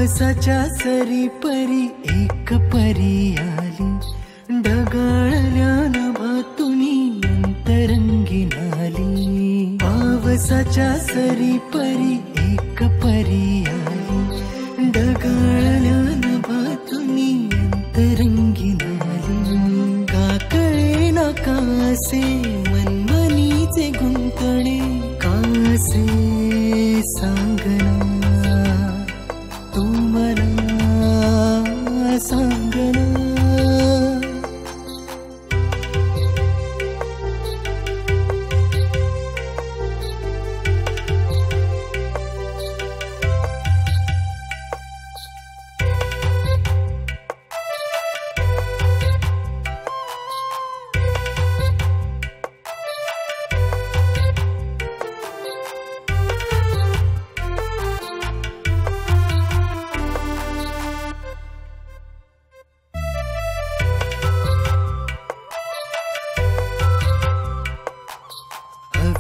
पावसाच्या सरी परी एक परी आली, ढगाळल्या नभातुनी अंतरंगी नाली. पावसाच्या सरी परी एक परी आली, ढगाळल्या नभातुनी अंतरंगी नाली. काकळे ना कासे मनमनीचे गुंतणे, कासे सांगना तू मला सांगना.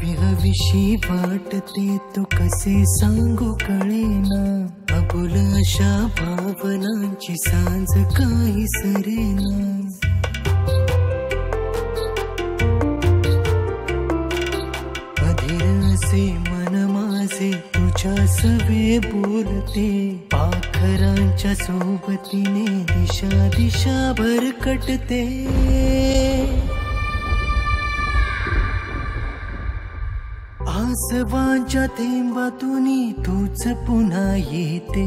हवीशी वाटते तो कसे सांगू कळेना, अबोल अशा भावनांची सांज काही सरेना. अधीर असे मन माझे तुझ्या सवे बोलते, पाखरांच्या सोबतीने दिशा दिशा भरकटते. आसवांच्या थेंबातूनी तूच पुन्हा येते,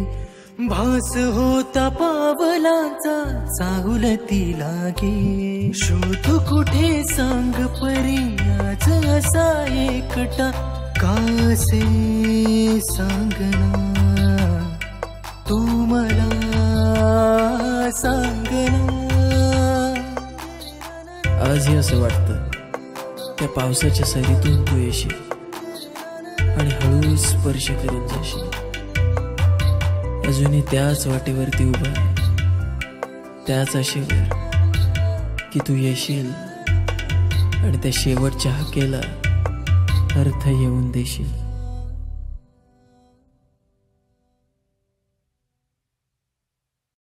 भास होता पावलांचा चाहुलती लागे. शोध कुठे सांग परी आज असा एकटा, कासे सांगना तू मला सांगना. आजही असं वाटतं त्या पावसाच्या सरीतून तू येशील आणि हळू स्पर्श करून जाशील. अजूनही त्याच वाटेवरती उभा, त्याच आशेवर की तू येशील आणि त्या शेवटच्या हाकेला अर्थ येऊन देशील.